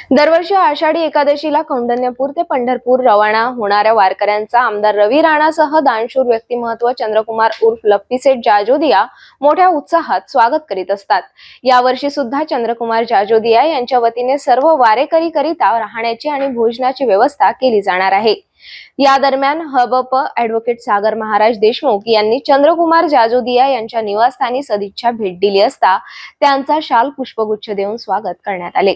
दरवर्षी आषाढी एकादशीला कौंडण्यपूर ते पंढरपूर रवाना होणाऱ्या वारकऱ्यांचा आमदार रवी राणासह दानशूर व्यक्तिमत्व चंद्रकुमार उर्फ लप्पीसेठ जाजोदिया मोठ्या उत्साहात स्वागत करीत असतात। यावर्षी सुद्धा चंद्रकुमार जाजोदिया यांच्या वतीने सर्व वारेकरी करिता राहण्याची आणि भोजनाची व्यवस्था केली जाणार आहे। या दरम्यान हबप ॲडव्होकेट सागर महाराज देशमुख यांनी चंद्रकुमार जाजोदिया यांच्या निवासस्थानी सदिच्छा भेट दिली असता त्यांचा शाल पुष्पगुच्छ देऊन स्वागत करण्यात आले।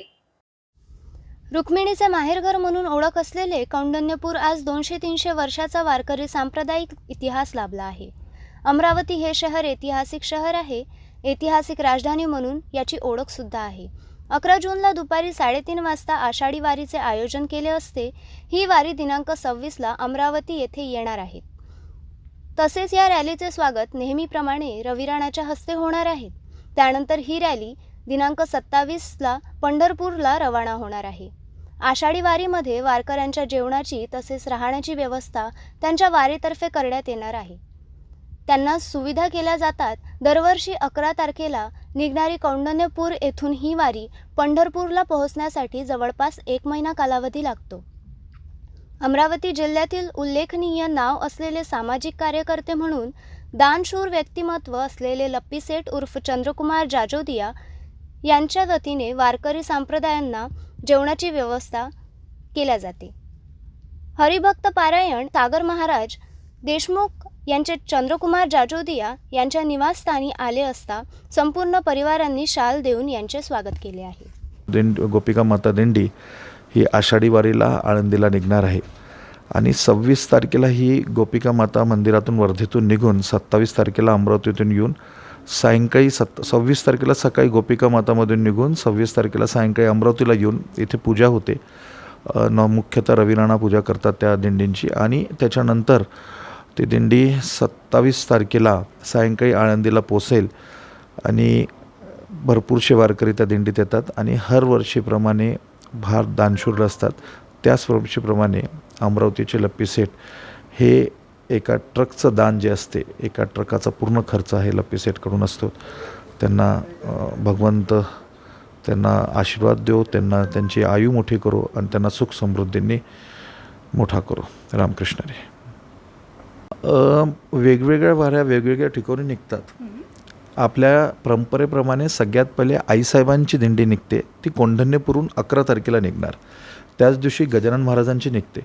रुक्मिणीचे माहेरघर म्हणून ओळख असलेले कौंडण्यपूर आज 200-300 वर्षाचा वारकरी सांप्रदायिक इतिहास लाभला आहे। अमरावती हे शहर ऐतिहासिक शहर आहे। ऐतिहासिक राजधानी म्हणून याची ओळख सुद्धा आहे। 11 जूनला दुपारी 3:30 वाजता आषाढी वारीचे आयोजन केले असते। ही वारी दिनांक 26 ला अमरावती येथे येणार आहे। तसेच या रॅलीचे स्वागत नेहमीप्रमाणे रवी राणाच्या हस्ते होणार आहे। त्यानंतर ही रॅली दिनांक 27 ला पंढरपूरला रवाना होणार आहे। आषाढी वारीमध्ये वारकऱ्यांच्या जेवणाची तसेच राहण्याची व्यवस्था त्यांच्या वारीतर्फे करण्यात येणार आहे। त्यांना सुविधा केल्या जातात। दरवर्षी 11 तारखेला निघणारी कौंडण्यपूर येथून ही वारी पंढरपूरला पोहोचण्यासाठी जवळपास 1 महिना कालावधी लागतो। अमरावती जिल्ह्यातील उल्लेखनीय नाव असलेले सामाजिक कार्यकर्ते म्हणून दानशूर व्यक्तिमत्व असलेले लप्पीसेठ उर्फ चंद्रकुमार जाजोदिया यांच्या वतीने वारकरी संप्रदायांना जेवणाची व्यवस्था केल्या जाते। हरिभक्त पारायण सागर महाराज देशमुख यांचे चंद्रकुमार जाजोदिया यांच्या निवासस्थानी आले असता संपूर्ण परिवारांनी शाल देऊन यांचे स्वागत केले आहे। गोपिका माता दिंडी ही आषाढी वारीला आळंदीला निघणार आहे आणि 26 तारखेला ही गोपिका माता मंदिरातून वर्धेतून निघून 27 तारखेला अमरावतीतून येऊन सायंकाळी 26 तारखेला सकाळी गोपिका मातामधून निघून 26 तारखेला सायंकाळी अमरावतीला येऊन इथे पूजा होते। मुख्यतः रवी राणा पूजा करतात त्या दिंडींची आणि त्याच्यानंतर ती दिंडी 27 तारखेला सायंकाळी आळंदीला पोचेल आणि भरपूरशे वारकरी त्या दिंडीत येतात आणि हर वर्षीप्रमाणे भार दानशूर असतात। त्याच वर्षीप्रमाणे अमरावतीचे लप्पीसेठ हे एका ट्रकचं दान जे असते, एका ट्रकाचा पूर्ण खर्च आहे लप्पीसेठकडून असतो। त्यांना भगवंत त्यांना आशीर्वाद देव, त्यांना त्यांची आयु मोठी करो आणि त्यांना सुख समृद्धींनी मोठा करो। रामकृष्ण रे। वेगवेगळ्या वाऱ्या वेगवेगळ्या ठिकाणी निघतात। आपल्या परंपरेप्रमाणे सगळ्यात पहिले आईसाहेबांची दिंडी निघते, ती कौंडण्यपूरहून 11 तारखेला निघणार। त्याच दिवशी गजानन महाराजांची निघते,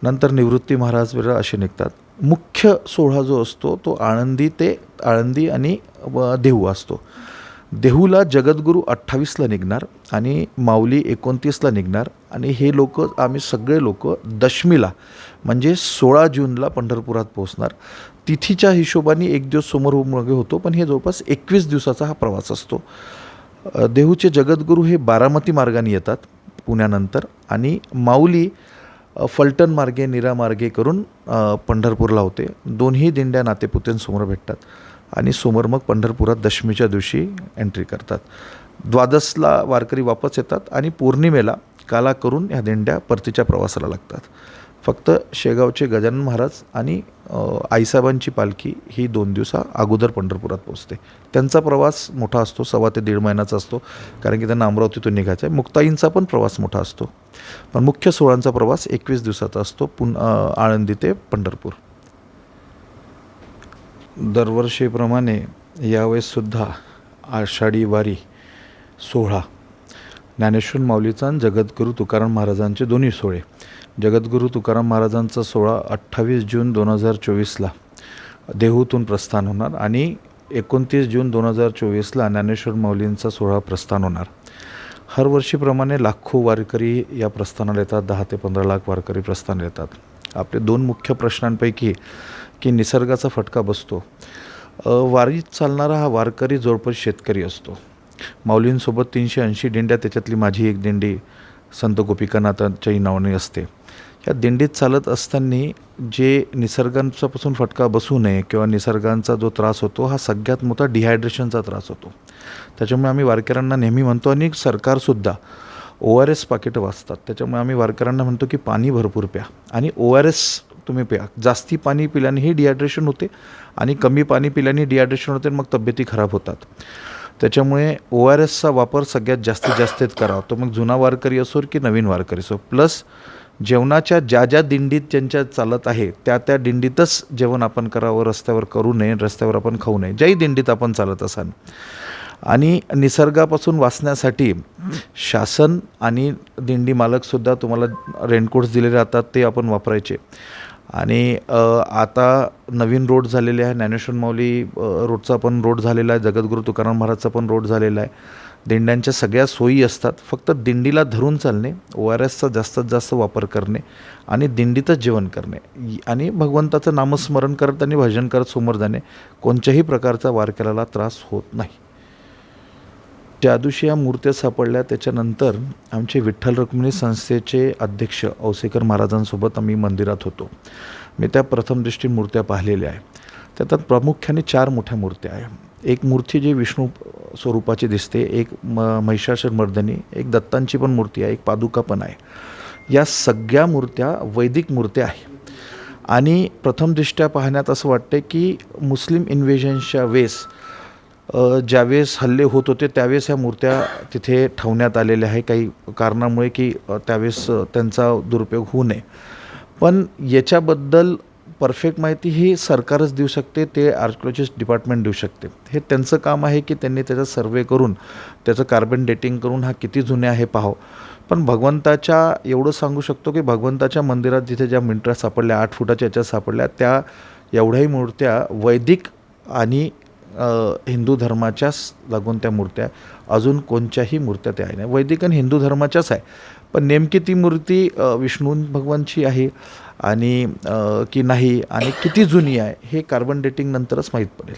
नंतर निवृत्ती महाराज वगैरे असे निघतात। मुख्य सोहळा जो असतो तो आळंदी आणि देहू असतो। देहूला जगद्गुरू 28ला निघणार आणि माऊली 29ला निघणार आणि हे लोक आम्ही सगळे लोक दशमीला म्हणजे 16 जूनला पंढरपुरात पोहोचणार। तिथीच्या हिशोबाने 1 दिवस समोर मागे होतो, पण हे जवळपास 21 दिवसाचा हा प्रवास असतो। देहूचे जगद्गुरू हे बारामती मार्गाने येतात पुण्यानंतर आणि माऊली फलटण मार्गे नीरा मार्गे करून पंढरपूरला होते। दोन्ही दिंड्या नातेपुतेंसमोर भेटतात आणि समोर मग पंढरपुरात दशमीच्या दिवशी एंट्री करतात। 12ला वारकरी वापस येतात आणि पौर्णिमेला काला करून ह्या दिंड्या परतीच्या प्रवासाला लागतात। फक्त शेगावचे गजानन महाराज आणि आईसाहेबांची पालखी ही 2 दिवसा अगोदर पंढरपुरात पोहोचते। त्यांचा प्रवास मोठा असतो, 1.25 ते 1.5 महिन्याचा असतो, कारण की त्यांना अमरावतीतून निघायचं आहे। मुक्ताईंचा पण प्रवास मोठा असतो, पण मुख्य सोहळ्यांचा प्रवास 21 दिवसाचा असतो, आळंदी ते पंढरपूर। दरवर्षीप्रमाणे यावेळेससुद्धा आषाढी वारी सोहळा ज्ञानेश्वर माऊलीचा आणि जगद्गुरू तुकाराम महाराजांचे दोन्ही सोहळे। जगद्गुरू तुकाराम महाराजांचा सोहळा 28 जून 2024ला देहूतून प्रस्थान होणार आणि 29 जून 2024ला ज्ञानेश्वर माऊलींचा सोहळा प्रस्थान होणार। हर वर्षीप्रमाणे लाखो वारकरी या प्रस्थानाला येतात, 10 ते 15 लाख वारकरी प्रस्थानाला येतात। आपले 2 मुख्य प्रश्नांपैकी की निसर्गाचा फटका बसतो। वारीत चालणारा हा वारकरी जवळपास शेतकरी असतो। माऊलींसोबत 380 दिंड्या, त्याच्यातली माझी एक दिंडी संत गोपिकानाथांच्याही नावाने असते। या दिंडीत चालत असताना जे निसर्गांपासून फटका बसू नये किंवा निसर्गांचा जो त्रास होतो हा सगळ्यात मोठा डिहायड्रेशनचा त्रास होतो। त्याच्यामुळे आम्ही वारकऱ्यांना नेहमी म्हणतो आणि सरकारसुद्धा ORS पाकिटं वाचतात, त्याच्यामुळे आम्ही वारकऱ्यांना म्हणतो की पाणी भरपूर प्या आणि ORS तुम्ही प्या। जास्ती पाणी पिल्यानेही डिहायड्रेशन होते आणि कमी पाणी पिल्याने डिहायड्रेशन होते, मग तब्येती खराब होतात। त्याच्यामुळे ORSचा वापर सगळ्यात जास्तीत जास्त करावा. तो मग जुना वारकरी असो की नवीन वारकरी असो. प्लस जेवणाच्या ज्या ज्या दिंडीत ज्यांच्या चालत आहे त्या त्या दिंडीतच जेवण आपण करावं, रस्त्यावर करू नये, रस्त्यावर आपण खाऊ नये, ज्याही दिंडीत आपण चालत असाल. आणि निसर्गापासून वाचण्यासाठी शासन आणि दिंडी मालकसुद्धा तुम्हाला रेनकोट्स दिले जातात, ते आपण वापरायचे. आणि आता नवीन रोड झालेले आहे, ज्ञानेश्वर माऊली रोडचा पण रोड झालेला आहे, जगद्गुरू तुकाराम महाराजचा पण रोड झालेला आहे. दिंड्यांच्या सगळ्या सोयी असतात, फक्त दिंडीला धरून चालणे, ORSचा जास्तीत जास्त वापर करणे आणि दिंडीतच जेवण करणे आणि भगवंताचं नामस्मरण करत आणि भजन करत समोर जाणे. कोणत्याही प्रकारचा वारकऱ्याला त्रास होत नाही. ज्या दिवशी या मूर्त्या सापडल्या त्याच्यानंतर आमचे विठ्ठल रुक्मिणी संस्थेचे अध्यक्ष औसेकर महाराजांसोबत आम्ही मंदिरात होतो. मी त्या प्रथम दृष्टी मूर्त्या पाहिलेल्या आहे. त्यात प्रामुख्याने 4 मोठ्या मूर्त्या आहे. एक मूर्ती जी विष्णू स्वरूपाची दिसते, एक महिषासुरमर्दिनी, एक दत्तांची पण मूर्ती आहे, एक पादुका पण आहे. या सगळ्या मूर्त्या वैदिक मूर्त्या आहे. आणि प्रथमदृष्ट्या पाहण्यात असं वाटते की मुस्लिम इन्व्हेजन्सच्या वेळेस ज्यावेळेस हल्ले होत होते त्यावेळेस ह्या मूर्त्या तिथे ठेवण्यात आलेल्या आहे, काही कारणामुळे की त्यावेळेस त्यांचा दुरुपयोग होऊ नये. पण याच्याबद्दल परफेक्ट माहिती ही सरकारच देऊ शकते, ते आर्किओलॉजिस्ट डिपार्टमेंट देऊ शकते. हे त्यांचं काम आहे की त्यांनी त्याचा सर्वे करून त्याचं कार्बन डेटिंग करून हा किती जुने आहे पाहावं. पण भगवंताच्या एवढं सांगू शकतो की भगवंताच्या मंदिरात जिथे ज्या मिंट्रा सापडल्या 8 फुटाच्या याच्यात सापडल्या, त्या एवढ्याही मूर्त्या वैदिक आणि हिंदू धर्माच्याच लागून त्या मूर्त्या, अजून कोणत्याही मूर्त्या त्या आहे नाही. वैदिक आणि हिंदू धर्माच्याच आहे, पण नेमकी ती मूर्ती विष्णू भगवानची आहे आणि की नाही आणि किती जुनी आहे हे कार्बन डेटिंग नंतरच माहीत पडेल.